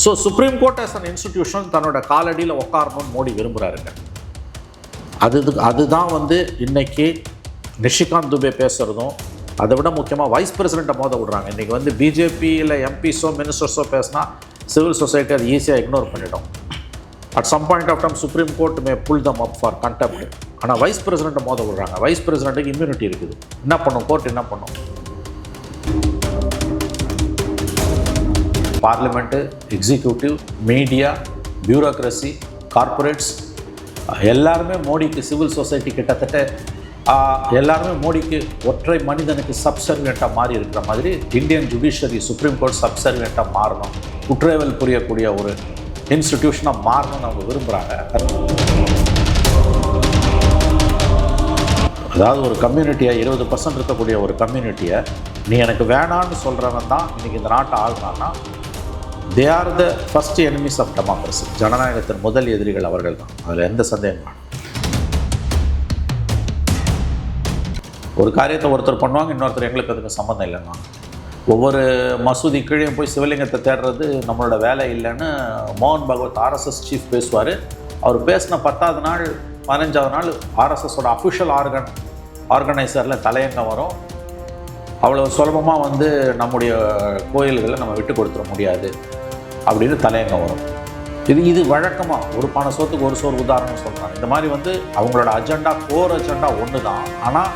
So supreme court as an institution தன்னோட காலடியில் உட்காரணும்னு மோடி விரும்புகிறாருங்க. அதுதான் வந்து இன்னைக்கு நிஷிகாந்த் துபே பேசுகிறதும், அதை விட முக்கியமாக வைஸ் பிரசிடெண்ட்டை மோத விடுறாங்க. இன்றைக்கி வந்து பிஜேபியில் எம்பிஸோ மினிஸ்டர்ஸோ பேசினா சிவில் சொசைட்டி அது ஈஸியாக இக்னோர் பண்ணிடும். At some point of time supreme court may pull them up for contempt. ஆனால் வைஸ் பிரசிடெண்ட்டை மோத விடுறாங்க. வைஸ் பிரசிடெண்ட்டுக்கு இம்யூனிட்டி இருக்குது. என்ன பண்ணும் கோர்ட்? என்ன பண்ணும்? Parliament, executive, media, bureaucracy, corporates எல்லாருமே மோடிக்கு, சிவில் சொசைட்டி கிட்டத்தட்ட எல்லாருமே மோடிக்கு ஒற்றை மனிதனுக்கு சப்சர்வியண்ட்டாக மாறி இருக்கிற மாதிரி இந்தியன் ஜுடிஷியரி சுப்ரீம் கோர்ட் சப்சர்வியண்ட்டாக மாறணும், குற்றவியல் புரியக்கூடிய ஒரு இன்ஸ்டிடியூஷனாக மாறணும்னு அவங்க விரும்புகிறாங்க. அதாவது ஒரு கம்யூனிட்டியை 20% இருக்கக்கூடிய ஒரு கம்யூனிட்டியை நீ எனக்கு வேணான்னு சொல்கிறவன் தான் இன்றைக்கி இந்த நாட்டை ஆளுனான்னா they are the first enemies of democracy. ஜனநாயகத்தின் முதல் எதிரிகள் அவர்கள் தான். அதில் எந்த சந்தேகம். ஒரு காரியத்தை ஒருத்தர் பண்ணுவாங்க, இன்னொருத்தர் எங்களுக்கு அதுக்கு சம்மந்தம் இல்லைன்னா. ஒவ்வொரு மசூதி கீழே போய் சிவலிங்கத்தை தேடுறது நம்மளோட வேலை இல்லைன்னு மோகன் பகவத் RSS சீஃப் பேசுவார். அவர் பேசின 10வது நாள் 15வது நாள் RSSோட அஃபிஷியல் ஆர்கனைசரில் தலையங்கம் வரும். அவ்வளோ சுலபமாக வந்து நம்முடைய கோயில்களை நம்ம விட்டு கொடுத்துட முடியாது அப்படின்னு தலையங்கம் வரும். இது வழக்கமாக ஒரு பானை சோத்துக்கு ஒரு சோறு உதாரணம் சொல்கிறாங்க. இந்த மாதிரி வந்து அவங்களோட அஜெண்டா, கோர் அஜெண்டா ஒன்று தான். ஆனால்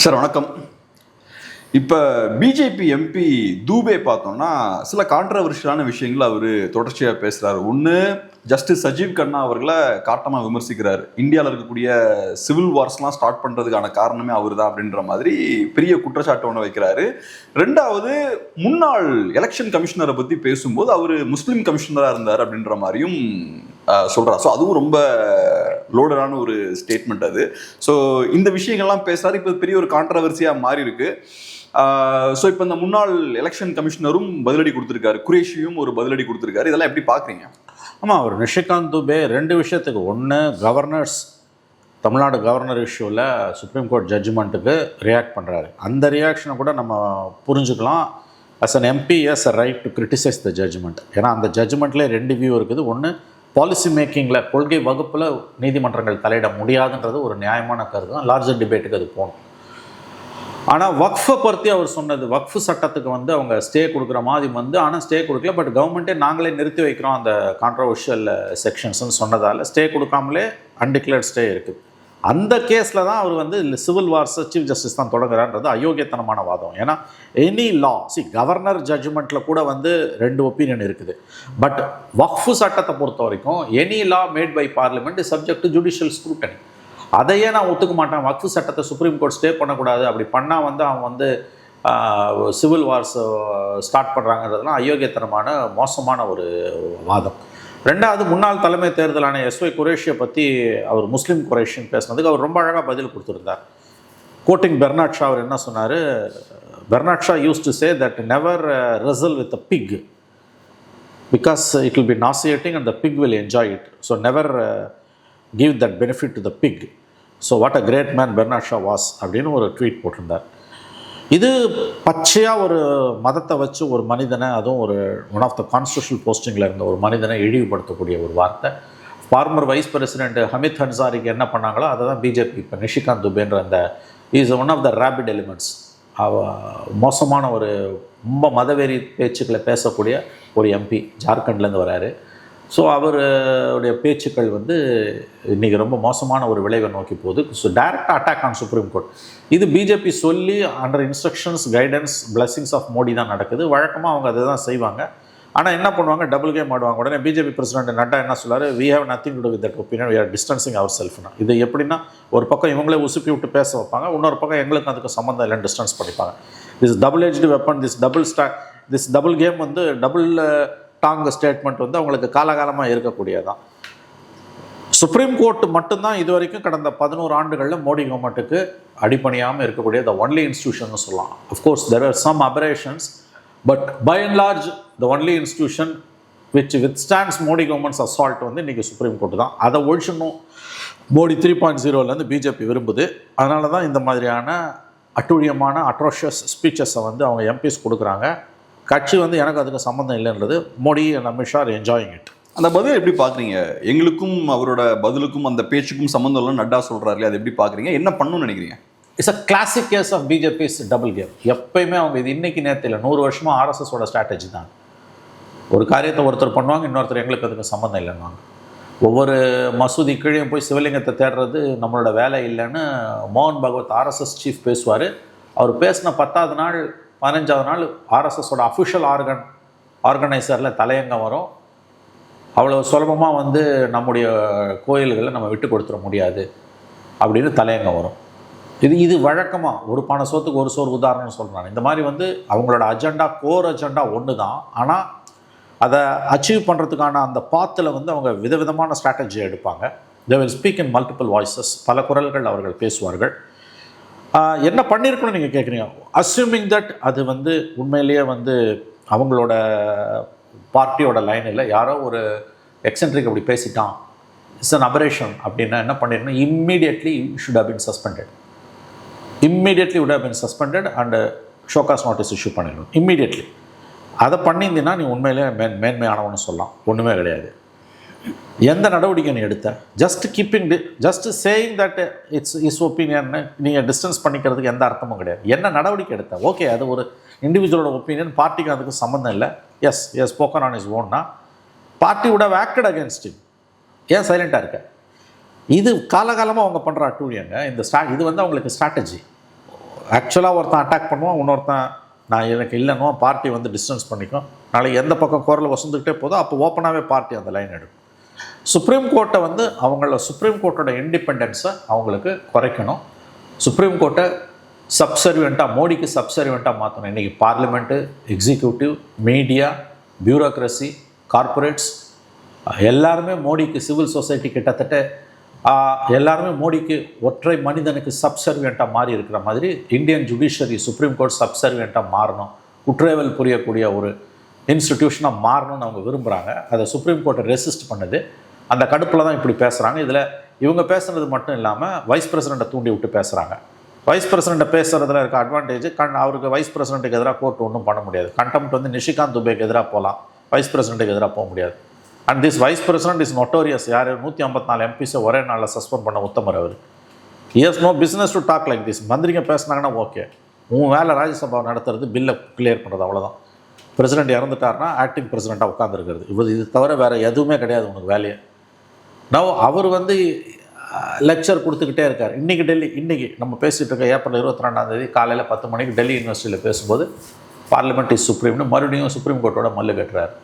சார் வணக்கம். இப்போ பிஜேபி எம்பி தூபே பார்த்தோம்னா சில கான்ட்ரவர்ஷியலான விஷயங்கள் அவர் தொடர்ச்சியாக பேசுகிறாரு. ஒன்று, ஜஸ்டிஸ் சஜீவ் கண்ணா அவர்களை காட்டமாக விமர்சிக்கிறார். இந்தியாவில் இருக்கக்கூடிய சிவில் வார்ஸ்லாம் ஸ்டார்ட் பண்ணுறதுக்கான காரணமே அவர் தான் அப்படின்ற மாதிரி பெரிய குற்றச்சாட்டு ஒன்று வைக்கிறாரு. ரெண்டாவது, முன்னாள் எலெக்ஷன் கமிஷனரை பற்றி பேசும்போது அவர் முஸ்லீம் கமிஷனராக இருந்தார் அப்படின்ற மாதிரியும் சொல்கிறார். ஸோ அதுவும் ரொம்ப லோடரான ஒரு ஸ்டேட்மெண்ட் அது. ஸோ இந்த விஷயங்கள்லாம் பேசுகிறாரு. இப்போ பெரிய ஒரு கான்ட்ரவர்சியாக மாறி இருக்கு. ஸோ இப்போ இந்த முன்னாள் எலெக்ஷன் கமிஷனரும் பதிலடி கொடுத்துருக்காரு, குரேஷியும் ஒரு பதிலடி கொடுத்துருக்காரு. இதெல்லாம் எப்படி பார்க்குறீங்க? ஆமாம், அவர் நிஷிகாந்த் துபே 2 விஷயத்துக்கு. ஒன்று, governors Tamil Nadu governor இஷ்யூவில் supreme court ஜட்ஜ்மெண்ட்டுக்கு react பண்ணுறாரு. அந்த ரியாக்ஷனை கூட நம்ம புரிஞ்சுக்கலாம். As an MP S a right to criticise the judgement. ஏன்னா அந்த ஜட்ஜ்மெண்ட்லேயே 2 வியூ இருக்குது. ஒன்று, பாலிசி மேக்கிங்கில், கொள்கை வகுப்பில் நீதிமன்றங்கள் தலையிட முடியாதுன்றது ஒரு நியாயமான கருத்து தான். லார்ஜர் டிபேட்டுக்கு அது போகணும். ஆனால் வக்ஃபை பற்றி அவர் சொன்னது, வக்ஃபு சட்டத்துக்கு வந்து அவங்க ஸ்டே கொடுக்குற மாதிரி வந்து, ஆனால் ஸ்டே கொடுக்கல, பட் கவர்மெண்ட்டே நாங்களே நிறுத்தி வைக்கிறோம் அந்த கான்ட்ரவர்ஷியல் செக்ஷன்ஸ்னு சொன்னதால் ஸ்டே கொடுக்காமலே அன்டிக்ளேர்ட் ஸ்டே இருக்குது. அந்த கேஸில் தான் அவர் வந்து சிவில் வார்ஸை சீஃப் ஜஸ்டிஸ் தான் தொடங்குறான்றது அயோக்கியத்தனமான வாதம். ஏன்னா எனி லா, கவர்னர் ஜட்ஜ்மெண்ட்டில் கூட வந்து 2 ஒப்பீனியன் இருக்குது. பட் வக்ஃபு சட்டத்தை பொறுத்த வரைக்கும் any law made by parliament is subject to judicial scrutiny. அதையே நான் ஒத்துக்க மாட்டேன். வக்ஃபு சட்டத்தை சுப்ரீம் கோர்ட் ஸ்டே பண்ணக்கூடாது, அப்படி பண்ணால் வந்து அவன் வந்து சிவில் வார்ஸ் ஸ்டார்ட் பண்ணுறாங்கிறதுலாம் அயோக்கியத்தனமான மோசமான ஒரு வாதம். ரெண்டாவது, முன்னாள் தலைமை தேர்தலான SY குரேஷியை பற்றி அவர் முஸ்லீம் குரேஷின்னு பேசுனதுக்கு அவர் ரொம்ப அழகாக பதில் கொடுத்துருந்தார். கோட்டிங் பெர்னாட் ஷா, அவர் என்ன சொன்னார்? Bernard Shaw use to say that never wrestle with a pig because it will be nauseating and the pig will enjoy it. So never give that benefit to the pig. So what a great man Bernard Shaw was அப்படின்னு ஒரு tweet போட்டிருந்தார். இது பச்சையாக ஒரு மதத்தை வச்சு ஒரு மனிதனை, அதுவும் ஒரு ஒன் ஆஃப் த கான்ஸ்டியூஷனல் போஸ்டிங்கில் இருந்த ஒரு மனிதனை இழிவுபடுத்தக்கூடிய ஒரு வார்த்தை. ஃபார்மர் வைஸ் பிரசிடென்ட் ஹமீத் அன்சாரிக்கு என்ன பண்ணாங்களோ அதை தான் பிஜேபி இப்போ நிஷிகாந்த் துபேன்ற அந்த is one of the rabid elements. மோசமான ஒரு ரொம்ப மதவெறி பேச்சுக்களை பேசக்கூடிய ஒரு எம்பி ஜார்க்கண்ட்லேருந்து வராரு. ஸோ அவருடைய பேச்சுக்கள் வந்து இன்றைக்கி ரொம்ப மோசமான ஒரு விளைவை நோக்கி போகுது. So direct attack on supreme court. இது பிஜேபி சொல்லி under instructions, guidance, blessings of Modi தான் நடக்குது. வழக்கமாக அவங்க அதை தான் செய்வாங்க. ஆனால் என்ன பண்ணுவாங்க? டபுள் கேம் ஆடுவாங்க. உடனே பிஜேபி பிரசிடென்ட் நட்டா என்ன சொல்கிறார்? We have nothing to do with that opinion, we are distancing அவர் செல்ஃப்னா. இது எப்படின்னா, ஒரு பக்கம் இவங்களே உசுப்பி விட்டு பேச வைப்பாங்க, இன்னொரு பக்கம் எங்களுக்கு அதுக்கு சம்மந்தம் இல்லைன்னு டிஸ்டன்ஸ் பண்ணிப்பாங்க. This double aged weapon, this double game வந்து டபுள் டாங் ஸ்டேட்மெண்ட் வந்து அவங்களுக்கு காலகாலமாக இருக்கக்கூடியதான். சுப்ரீம் கோர்ட் மட்டும்தான் இது வரைக்கும் கடந்த 11 ஆண்டுகளில் மோடி கவர்மெண்ட்டுக்கு அடிப்பணியாமல் இருக்கக்கூடிய த ஒன்லி இன்ஸ்டியூஷன் சொல்லலாம். Of course there are some aberrations, but by and large the only institution which withstands Modi government's assault வந்து இன்றைக்கி சுப்ரீம் கோர்ட்டு தான். அதை ஒழிச்சணும் மோடி 3.0லேருந்து பிஜேபி விரும்புது. அதனால தான் இந்த மாதிரியான அட்டூழியமான அட்ரோஷியஸ் ஸ்பீச்சஸை வந்து அவங்க எம்பிஸ் கொடுக்குறாங்க. கட்சி வந்து எனக்கு அதுக்கு சம்மந்தம் இல்லைன்றது. Modi and Amit Shah R enjoying it. அந்த பதில் எப்படி பார்க்குறீங்க? எங்களுக்கும் அவரோட பதிலுக்கும் அந்த பேச்சுக்கும் சம்மந்தம் இல்லைன்னு நட்டா சொல்கிறாரு, அது எப்படி பார்க்குறீங்க? என்ன பண்ணணும்னு நினைக்கிறீங்க? It's a classic case of BJP's double game. எப்பயுமே அவங்க இது இன்னைக்கு நேரத்தில் இல்லை, 100 வருஷமாக ஆர்எஸ்எஸோட ஸ்ட்ராட்டஜி தான். ஒரு காரியத்தை ஒருத்தர் பண்ணுவாங்க, இன்னொருத்தர் எங்களுக்கு அதுக்கு சம்மந்தம் இல்லைன்னுவாங்க. ஒவ்வொரு மசூதி கீழே போய் சிவலிங்கத்தை தேடுறது நம்மளோட வேலை இல்லைன்னு மோகன் பகவத் ஆர்எஸ்எஸ் சீஃப் பேசுவார். அவர் பேசின 10வது நாள் 15வது நாள் ஆர்எஸ்எஸோட அஃபிஷியல் ஆர்கனைசரில் தலையங்கம் வரும். அவ்வளோ சுலபமாக வந்து நம்முடைய கோயில்களை நம்ம விட்டு கொடுத்துட முடியாது அப்படின்னு தலையங்கம் வரும். இது வழக்கமாக ஒரு பானை சோத்துக்கு ஒரு சோறு உதாரணம்னு சொல்கிறாங்க. இந்த மாதிரி வந்து அவங்களோட அஜெண்டா, கோர் அஜெண்டா ஒன்று தான். ஆனால் அதை அச்சீவ் பண்ணுறதுக்கான அந்த பாத்தில் வந்து அவங்க விதவிதமான ஸ்ட்ராட்டஜியை எடுப்பாங்க. They will speak in multiple voices. பல குரல்கள் அவர்கள் பேசுவார்கள். என்ன பண்ணியிருக்கணும்னு நீங்கள் கேட்குறீங்க. அஸ்யூமிங் தட் அது வந்து உண்மையிலேயே வந்து அவங்களோட பார்ட்டியோட லைன் இல்லை, யாரோ ஒரு எக்ஸென்ட்ரிக் அப்படி பேசிட்டான், இட்ஸ் அன் அபரேஷன் அப்படின்னா என்ன பண்ணிருக்கணும்? Immediately should have been suspended. Immediately would have been suspended and show cause notice issue பண்ணிடணும் இம்மீடியட்லி. அதை பண்ணியிருந்தீங்கன்னா நீ உண்மையிலே மேன்மையானவன்னு சொல்லலாம். ஒன்றுமே கிடையாது. எந்த நடவடிக்கை நீ எடுத்த? Just keeping just saying that is opinion நீங்கள் டிஸ்டன்ஸ் பண்ணிக்கிறதுக்கு எந்த அர்த்தமும் கிடையாது. என்ன நடவடிக்கை எடுத்த? ஓகே, அது ஒரு இண்டிவிஜுவலோட ஒப்பீனியன், பார்ட்டிக்கு அதுக்கு சம்மந்தம் இல்லை. As spoken on his own party would have acted against him. ஏன் சைலண்ட்டாக இருக்க? இது காலகாலமாக அவங்க பண்ணுற அட்டூழியங்க. இது வந்து அவங்களுக்கு ஸ்ட்ராட்டஜி. ஆக்சுவலாக ஒருத்தன் அட்டாக் பண்ணுவான், இன்னொருத்தன் நான் எனக்கு இல்லைன்னோ பார்ட்டி வந்து டிஸ்டன்ஸ் பண்ணிக்கும். நாளைக்கு எந்த பக்கம் குரல் வசந்துக்கிட்டே போதோ அப்போ ஓப்பனாகவே பார்ட்டி அந்த லைன் எடுக்கும். சுப்ரீம் கோர்ட்டை வந்து சுப்ரீம் கோர்ட்டோட இண்டிபெண்டன்ஸை அவங்களுக்கு குறைக்கணும். சுப்ரீம் கோர்ட்டை சப்சர்வியண்ட்டாக, மோடிக்கு சப்சர்வியண்ட்டாக மாற்றணும். இன்றைக்கி parliament, executive, media, bureaucracy, corporates எல்லாருமே மோடிக்கு, சிவில் சொசைட்டி கிட்டத்தட்ட எல்லாருமே மோடிக்கு ஒற்றை மனிதனுக்கு சப்சர்வியண்ட்டாக மாறி இருக்கிற மாதிரி இந்தியன் ஜுடிஷியரி, சுப்ரீம் கோர்ட் சப்சர்வியண்ட்டாக மாறணும், குற்றவியல் புரியக்கூடிய ஒரு இன்ஸ்டிடியூஷனாக மாறணும்னு அவங்க விரும்புகிறாங்க. அதை சுப்ரீம் கோர்ட்டை ரெசிஸ்ட் பண்ணுது. அந்த கடுப்பில் தான் இப்படி பேசுகிறாங்க. இதில் இவங்க பேசுகிறது மட்டும் இல்லாமல் வைஸ் பிரசிடெண்ட்டை தூண்டி விட்டு பேசுகிறாங்க. வைஸ் பிரசிடெண்ட்டை பேசுகிறதுல இருக்க அட்வான்டேஜ், அவருக்கு வைஸ் பிரசிடெண்ட்டுக்கு எதிராக கோர்ட் ஒன்றும் பண்ண முடியாது. கண்டெம்ட் வந்து நிஷிகாந்த் துபேக்கு எதிராக போகலாம், வைஸ் பிரசிடெண்ட்டுக்கு எதிராக போக முடியாது. And this vice president is notorious. யார் 154 எம்பிஸை ஒரே நாளில் சஸ்பெண்ட் பண்ண உத்தமர் அவர். He has no business to talk like this. மந்திரிங்க பேசுனாங்கன்னா ஓகே, உன் வேலை ராஜ்யசபா நடத்துறது, பில்லை கிளியர் பண்ணுறது, அவ்வளோதான். பிரசிடெண்ட் இறந்துட்டார்னா ஆக்டிங் பிரசிடெண்ட்டாக உட்காந்துருக்கிறது. இது தவிர வேறு எதுவுமே கிடையாது உனக்கு வேலையை. நான் அவர் வந்து லெக்சர் கொடுத்துக்கிட்டே இருக்கார். இன்றைக்கி நம்ம பேசிகிட்டு இருக்க ஏப்ரல் 22 காலையில் 10 மணிக்கு டெல்லி யூனிவர்சிட்டியில் பேசும்போது பார்லிமெண்ட் இஸ் சுப்ரீம்னு மறுபடியும் சுப்ரீம் கோர்ட்டோட மல்லு கட்டுறாரு.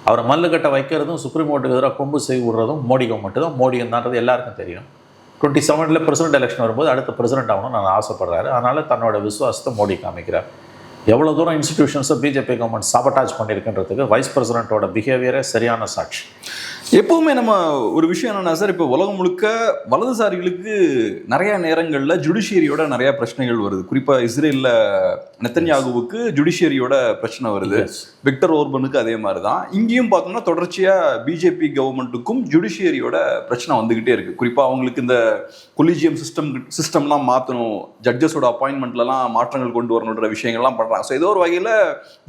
அவரை மல்லு கட்ட வைக்கிறதும் சுப்ரீம் கோர்ட்டுக்கு எதிராக கொம்பு செய்ய விடுறதும் மோடி கவர்மெண்ட் தான். மோடி தான்றது எல்லாருக்கும் தெரியும். 27 பிரசிடெண்ட் எலெக்ஷன் வரும்போது அடுத்த பிரசிடெண்ட் ஆகணும்னு நான் ஆசைப்படுறாரு. அதனால் தன்னோட விசுவாசத்தை மோடி காமிக்கிறார். எவ்வளோ தூரம் இன்ஸ்டிடியூஷன்ஸை பிஜேபி கவர்மெண்ட் சாபட்டாஜ் பண்ணியிருக்குன்றதுக்கு வைஸ் பிரசிடெண்ட்டோட பிஹேவியரே சரியான சாட்சி. எப்பவுமே நம்ம ஒரு விஷயம் என்னன்னா சார், இப்போ உலகம் முழுக்க வலதுசாரிகளுக்கு நிறைய நேரங்களில் ஜுடிஷியரியோட நிறைய பிரச்சனைகள் வருது. குறிப்பாக இஸ்ரேலில் நெத்தன்யாகுவுக்கு ஜுடிஷியரியோட பிரச்சனை வருது. விக்டர் ஓர்பனுக்கு அதே மாதிரி தான். இங்கேயும் பார்த்தோம்னா தொடர்ச்சியாக பிஜேபி கவர்மெண்ட்டுக்கும் ஜுடிஷியரியோட பிரச்சனை வந்துக்கிட்டே இருக்குது. குறிப்பாக அவங்களுக்கு இந்த கொலிஜியம் சிஸ்டம்லாம் மாற்றணும், ஜட்ஜஸோட அப்பாயின்மெண்ட்லலாம் மாற்றங்கள் கொண்டு வரணுன்ற விஷயங்கள்லாம் பண்ணுறாங்க. ஸோ ஏதோ ஒரு வகையில்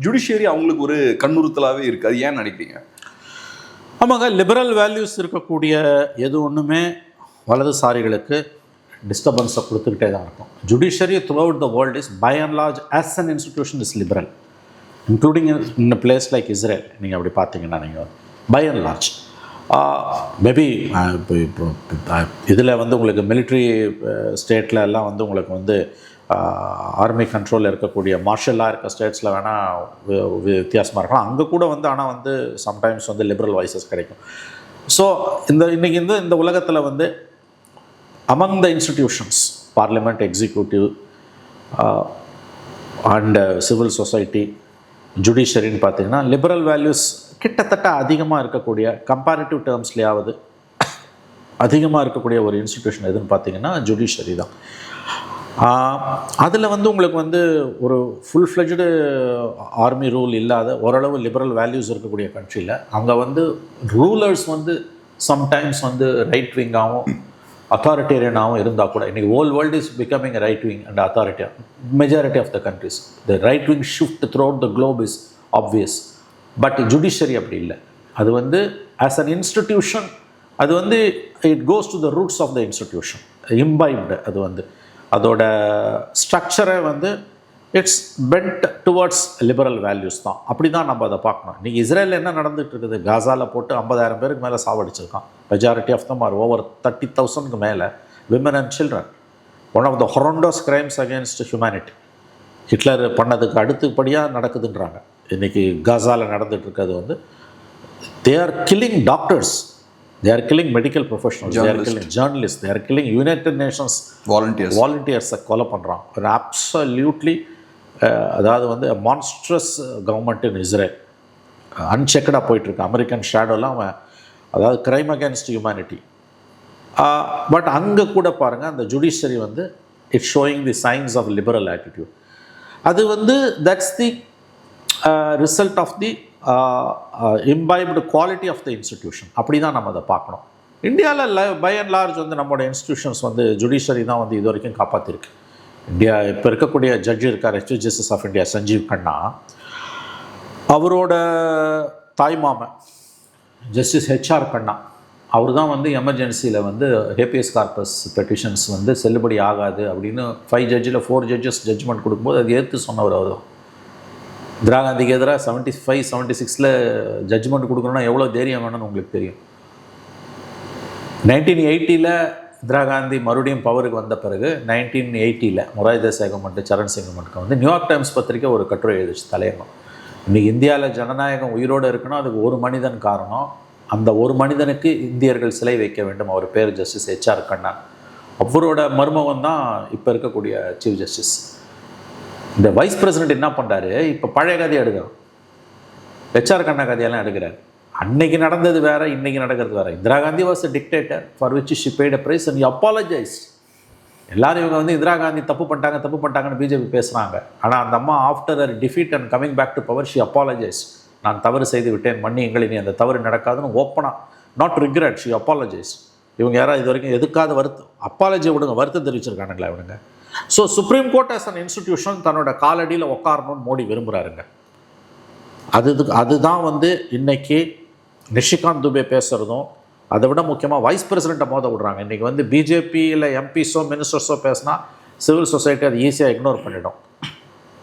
ஜுடிஷியரி அவங்களுக்கு ஒரு கண்ணுறுத்தலாகவே இருக்குது. அது ஏன் நினைக்கிறீங்க? ஆமாங்க, லிபரல் வேல்யூஸ் இருக்கக்கூடிய எது ஒன்றுமே வலதுசாரிகளுக்கு டிஸ்டர்பன்ஸை கொடுத்துக்கிட்டே தான் இருக்கும். Judiciary throughout the world is by and large as an institution is liberal, including in place like Israel. நீங்கள் அப்படி பார்த்தீங்கன்னா நீங்கள் பை அண்ட் லார்ஜ் மேபி இப்போ இதில் வந்து உங்களுக்கு மிலிட்ரி ஸ்டேட்டில் எல்லாம் வந்து உங்களுக்கு வந்து ஆர்மி கண்ட்ரோலில் இருக்கக்கூடிய மார்ஷலாக இருக்க ஸ்டேட்ஸில் வேணால் வித்தியாசமாக இருக்கலாம். அங்கே கூட வந்து ஆனால் வந்து சம்டைம்ஸ் வந்து லிபரல் வாய்ஸஸ் கிடைக்கும். ஸோ இன்றைக்கி இந்த உலகத்தில் வந்து among the institutions, parliament, executive and civil society, ஜுடிஷியரின்னு பார்த்தீங்கன்னா லிபரல் வேல்யூஸ் கிட்டத்தட்ட அதிகமாக இருக்கக்கூடிய, கம்பேரிட்டிவ் டேர்ம்ஸ்லையாவது அதிகமாக இருக்கக்கூடிய ஒரு இன்ஸ்டிடியூஷன் எதுன்னு பார்த்தீங்கன்னா ஜுடிஷியரி தான். அதில் வந்து உங்களுக்கு வந்து ஒரு ஃபுல் ஃப்ளெஜ்டு ஆர்மி ரூல் இல்லாத ஓரளவு லிபரல் வேல்யூஸ் இருக்கக்கூடிய கண்ட்ரியில் அங்கே வந்து ரூலர்ஸ் வந்து சம்டைம்ஸ் வந்து ரைட் விங்காகவும் அத்தாரிட்டேரியனாகவும் இருந்தால் கூட இன்றைக்கி whole world is becoming right wing and authority majority of the countries the right wing shift throughout the globe is obvious. But judiciary அப்படி இல்லை. அது வந்து ஆஸ் அன் இன்ஸ்டிடியூஷன் அது வந்து it goes to the roots of the institution, imbibed. அது வந்து அதோட ஸ்ட்ரக்சரை வந்து it's bent towards liberal values தான். அப்படி தான் நம்ம அதை பார்க்கணும். இன்றைக்கி இஸ்ரேலில் என்ன நடந்துகிட்டு இருக்குது, காசாவில் போட்டு 50,000 பேருக்கு மேலே சாவடிச்சிருக்கான். Majority of them are over 30,000க்கு மேலே women and children. One of the horrendous crimes against humanity. Hitler பண்ணதுக்கு அடுத்தபடியாக நடக்குதுன்றாங்க. இன்றைக்கி காசாவில் நடந்துகிட்டு இருக்கிறது வந்து they are killing doctors, they are killing medical professionals, they are killing journalists, they are killing United Nations volunteers கொலை பண்ணுறான். ஒரு அப்சல்யூட்லி அதாவது வந்து மான்ஸ்ட்ரஸ் கவர்மெண்ட் இன் இஸ்ரேல் அன்செக்கடாக போயிட்டுருக்கு. அமெரிக்கன் ஷேடோலாம் அவன் அதாவது கிரைம் அகேன்ஸ்ட் ஹியூமனிட்டி. பட் அங்கே கூட பாருங்கள் அந்த ஜுடிஷியரி வந்து it's showing the signs of liberal attitude. அது வந்து that's the result of the imbibed quality of the institution. அப்படி தான் நம்ம அதை பார்க்கணும். இந்தியாவில் பை அண்ட் லார்ஜ் வந்து நம்மளோட இன்ஸ்டிடியூஷன்ஸ் வந்து ஜுடிஷியரி தான் வந்து இது வரைக்கும் காப்பாற்றிருக்கு. இந்தியா இப்போ இருக்கக்கூடிய ஜட்ஜு இருக்கார், chief justice of India Sanjiv Khanna, அவரோட தாய்மாமன் ஜஸ்டிஸ் ஹெச்ஆர் கண்ணா, அவர் தான் வந்து எமர்ஜென்சியில் வந்து ஹேபியஸ் கார்பஸ் பெட்டிஷன்ஸ் வந்து செல்லுபடி ஆகாது அப்படின்னு 5 ஜட்ஜில் 4 ஜட்ஜஸ் ஜட்ஜ்மெண்ட் கொடுக்கும்போது அது ஏற்று சொன்னவர் அவர் தான். இந்திரா காந்திக்கு எதிராக 75, 76ல் ஜட்ஜ்மெண்ட் கொடுக்கணுன்னா எவ்வளோ தைரியம் வேணும்னு உங்களுக்கு தெரியும். 1980ல் இந்திரா காந்தி மறுபடியும் பவருக்கு வந்த பிறகு 1980ல் மொரார்ஜி தேசாய் கவர்மெண்ட்டு சரண் சிங் கவர்மெண்ட்டுக்கு வந்து நியூயார்க் டைம்ஸ் பத்திரிக்கை ஒரு கட்டுரை எழுதிச்சு தலையங்கம். இன்றைக்கி இந்தியாவில் ஜனநாயகம் உயிரோடு இருக்குன்னா அதுக்கு ஒரு மனிதன் காரணம். அந்த ஒரு மனிதனுக்கு இந்தியர்கள் சிலை வைக்க வேண்டும். அவர் பேர் ஜஸ்டிஸ் ஹெச்ஆர் கண்ணா. அவரோட மர்மம் தான் இப்போ இருக்கக்கூடிய சீஃப் ஜஸ்டிஸ். இந்த வைஸ் பிரசிடென்ட் என்ன பண்ணுறாரு, இப்போ பழைய கதையை எடுக்கிறான், ஹெச்ஆர் கண்ணா கதையெல்லாம் எடுக்கிறார். அன்னைக்கு நடந்தது வேறு, இன்றைக்கி நடக்கிறது வேறு. Indira Gandhi was a dictator for which she paid a price and apologise. எல்லாரும் இவங்க வந்து இந்திரா காந்தி தப்பு பண்ணிட்டாங்கன்னு பிஜேபி பேசுகிறாங்க. ஆனால் அந்த அம்மா after a defeat and coming back to power she apologise. நான் தவறு செய்து விட்டேன், மன்னியுங்கள், இனி அந்த தவறு நடக்காதுன்னு ஓப்பனாக, நாட் ரிக்ரெட், ஷி அப்பாலஜைஸ். இவங்க யாராவது இது வரைக்கும் எதுக்காவது அப்பாலஜி விடுங்க, வருத்தம் தெரிவிச்சிருக்கானுங்களா இவனுங்க? So supreme court as an institution தன்னோட காலடியில் உட்காரணும்னு மோடி விரும்புகிறாருங்க. அதுதான் வந்து இன்றைக்கி நிஷிகாந்த் துபே பேசுகிறதும், அதை விட முக்கியமாக வைஸ் பிரசிடெண்ட்டை மோத விடுறாங்க. இன்றைக்கி வந்து பிஜேபியில் எம்பிஸோ மினிஸ்டர்ஸோ பேசினா சிவில் சொசைட்டி அது ஈஸியாக இக்னோர் பண்ணிடும்.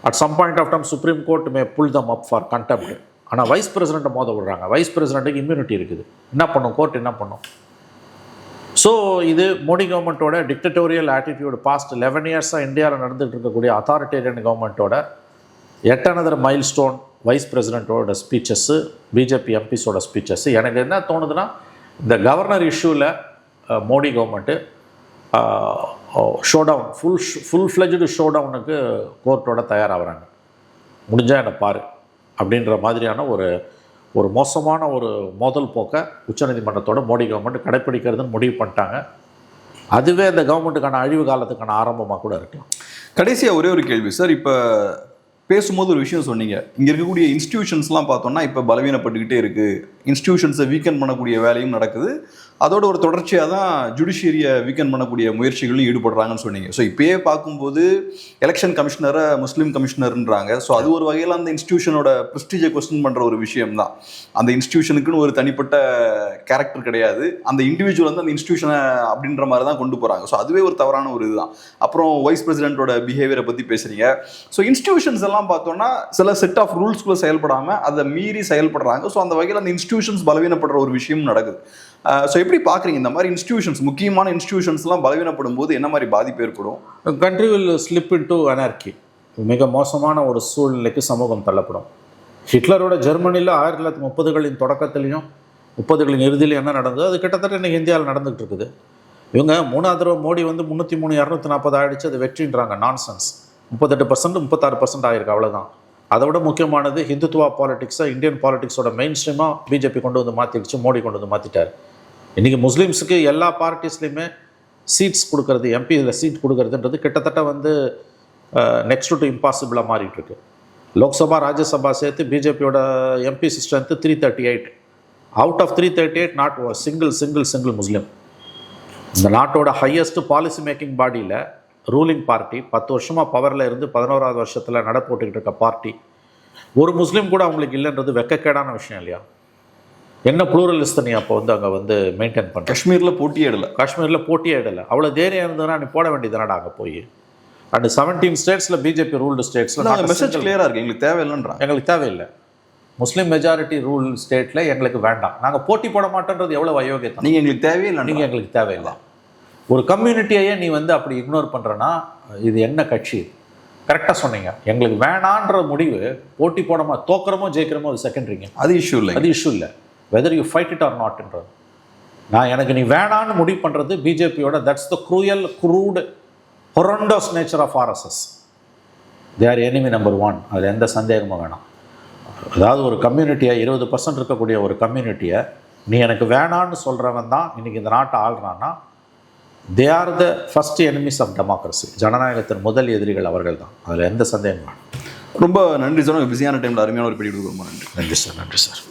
At some point of time supreme court may pull them up for contempt. ஆனால் வைஸ் பிரசிடெண்ட்டை மோத விடுறாங்க. வைஸ் பிரசிடெண்ட்டுக்கு இம்யூனிட்டி இருக்குது. என்ன பண்ணும் கோர்ட், என்ன பண்ணும்? ஸோ இது மோடி கவர்மெண்ட்டோட டிக்டட்டோரியல் ஆட்டிடியூடு பாஸ்ட் 11 இயர்ஸாக இந்தியாவில் நடந்துகிட்டு இருக்கக்கூடிய அத்தாரிட்டேரியன் கவர்மெண்ட்டோட yet another milestone vice பிரசிடெண்ட்டோட ஸ்பீச்சஸ்ஸு, பிஜேபி எம்பிஸோட ஸ்பீச்சஸ்ஸு. எனக்கு என்ன தோணுதுன்னா, இந்த கவர்னர் இஷ்யூவில் Modi government showdown full fledged ஷோடவுனுக்கு கோர்ட்டோட தயாராகிறாங்க. முடிஞ்சால் என்னை பாரு அப்படின்ற மாதிரியான ஒரு மோசமான ஒரு மோதல் போக்க உச்சநீதிமன்றத்தோட மோடி கவர்மெண்ட் கடைப்பிடிக்கிறதுன்னு முடிவு பண்ணிட்டாங்க. அதுவே இந்த கவர்மெண்ட்டுக்கான அழிவு காலத்துக்கான ஆரம்பமாக கூட இருக்கலாம். கடைசியாக ஒரே ஒரு கேள்வி சார். இப்போ பேசும்போது ஒரு விஷயம் சொன்னீங்க, இங்கே இருக்கக்கூடிய இன்ஸ்டிடியூஷன்ஸ்லாம் பார்த்தோம்னா இப்போ பலவீனப்பட்டுக்கிட்டே இருக்குது, இன்ஸ்டிடியூஷன்ஸை வீக்கன் பண்ணக்கூடிய வேலையும் நடக்குது, அதோட ஒரு தொடர்ச்சியாக தான் ஜுடிஷியரியை வீக்கன் பண்ணக்கூடிய முயற்சிகளும் ஈடுபடுறாங்கன்னு சொன்னீங்க. ஸோ இப்போயே பார்க்கும்போது எலெக்ஷன் கமிஷனரை முஸ்லீம் கமிஷனர்ன்றாங்க. ஸோ அது ஒரு வகையில் அந்த இன்ஸ்டிடியூஷனோட ப்ரெஸ்டீஜை கொஸ்டின் பண்ணுற ஒரு விஷயம் தான். அந்த இன்ஸ்டிடியூஷனுக்குன்னு ஒரு தனிப்பட்ட கேரக்டர் கிடையாது, அந்த இண்டிவிஜுவல் வந்து அந்த இன்ஸ்டிடியூஷனை அப்படின்ற மாதிரி தான் கொண்டு போகிறாங்க. ஸோ அதுவே ஒரு தவறான ஒரு இதுதான். அப்புறம் வைஸ் பிரசிடென்ட்டோட பிஹேவியரை பற்றி பேசுகிறீங்க. ஸோ இன்ஸ்டிடியூஷன்ஸ் எல்லாம் பார்த்தோம்னா சில செட் ஆஃப் ரூல்ஸ்குள்ளே செயல்படாமல் அதை மீறி செயல்படுறாங்க. ஸோ அந்த வகையில் அந்த இன்ஸ்டிடியூஷன்ஸ் பலவீனப்படுற ஒரு விஷயம் நடக்குது. ஸோ எப்படி பார்க்குறீங்க இந்த மாதிரி இன்ஸ்டிடியூஷன்ஸ், முக்கியமான இன்ஸ்டிடியூஷன்ஸ்லாம் பலவீனப்படும் போது என்ன மாதிரி பாதிப்பு ஏற்படும்? Country will slip into அனார்கி. மிக மோசமான ஒரு சூழ்நிலைக்கு சமூகம் தள்ளப்படும். ஹிட்லரோட ஜெர்மனியில் 1930களின் தொடக்கத்திலையும் 30களின் இறுதியிலும் என்ன நடந்தது அது கிட்டத்தட்ட இன்றைக்கி இந்தியாவில் நடந்துகிட்டு இருக்குது. இவங்க 3ஆவது தடவை மோடி வந்து 303 240 ஆகிடுச்சு, அது வெற்றின்றாங்க. நான்சென்ஸ். 38% 36% ஆகிருக்கு, அவ்வளோதான். அதை விட முக்கியமானது ஹிந்துத்துவா பாலிடிக்ஸை இந்தியன் பாலிடிக்ஸோட மெயின் ஸ்ட்ரீமாக பிஜேபி கொண்டு வந்து மாற்றிடுச்சு, மோடி கொண்டு வந்து மாற்றிட்டார். இன்றைக்கி முஸ்லீம்ஸுக்கு எல்லா பார்ட்டிஸ்லையுமே சீட்ஸ் கொடுக்கறது, எம்பியில் சீட் கொடுக்கறதுன்றது கிட்டத்தட்ட வந்து நெக்ஸ்ட் டு இம்பாசிபிளாக மாறிட்டு இருக்கு. லோக்சபா ராஜ்யசபா சேர்த்து பிஜேபியோட MP strength 338. Out of 338 not single Muslim. இந்த நாட்டோட ஹையஸ்ட் பாலிசி மேக்கிங் பாடியில் ரூலிங் பார்ட்டி 10 வருஷமாக பவரில் இருந்து 11வது வருஷத்தில் நட போட்டுக்கிட்டு இருக்க பார்ட்டி ஒரு முஸ்லீம் கூட அவங்களுக்கு இல்லைன்றது வெக்கக்கேடான விஷயம் இல்லையா? என்ன ப்ளூரலிஸ்ட் நீ அப்போ வந்து அங்கே வந்து மெயின்டைன் பண்ண? காஷ்மீரில் போட்டியே இடலை. அவ்வளோ தைரியம் இருந்ததுன்னா நீ போட வேண்டியதுனாடா அங்கே போய். அண்ட் 17 ஸ்டேட்ஸில் பிஜேபி ரூல்டு ஸ்டேட்ஸில் மெசேஜ் கிளியராக இருக்குது, எங்களுக்கு தேவையில்லைன்றாங்க. எங்களுக்கு தேவையில்லை. முஸ்லீம் மெஜாரிட்டி ரூல் ஸ்டேட்டில் எங்களுக்கு வேண்டாம், நாங்கள் போட்டி போட மாட்டோன்றது எவ்வளோ அயோக்கியத்தை. நீங்கள் எங்களுக்கு தேவையில்லை, நீங்கள் எங்களுக்கு தேவையில்லை. ஒரு கம்யூனிட்டியையே நீ வந்து அப்படி இக்னோர் பண்ணுறனா இது என்ன கட்சி? கரெக்டாக சொன்னீங்க. எங்களுக்கு வேணான்ற முடிவு போட்டி போடாமல் தோக்கிறமோ ஜெயிக்கிறமோ அது செகண்டரிங்க. அது இஷ்யூ இல்லை. Whether you fight it or நாட்ன்றது. எனக்கு நீ வேணான்னு முடிவு பண்ணுறது பிஜேபியோட that's the crude horrendous nature of RSS. They are enemy number 1. அதில் எந்த சந்தேகமும் வேணாம். அதாவது ஒரு கம்யூனிட்டியை 20% இருக்கக்கூடிய ஒரு கம்யூனிட்டியை நீ எனக்கு வேணான்னு சொல்கிறவன் தான் இன்றைக்கி இந்த நாட்டை ஆள்றான்னா they are the first enemies of democracy. ஜனநாயகத்தின் முதல் எதிரிகள் அவர்கள் தான். அதில் எந்த சந்தேகம் வேணும். ரொம்ப நன்றி சார். பிஸியான டைமில் அருமையான ஒரு பேட்டி கொடுக்க ரொம்ப நன்றி. நன்றி சார்.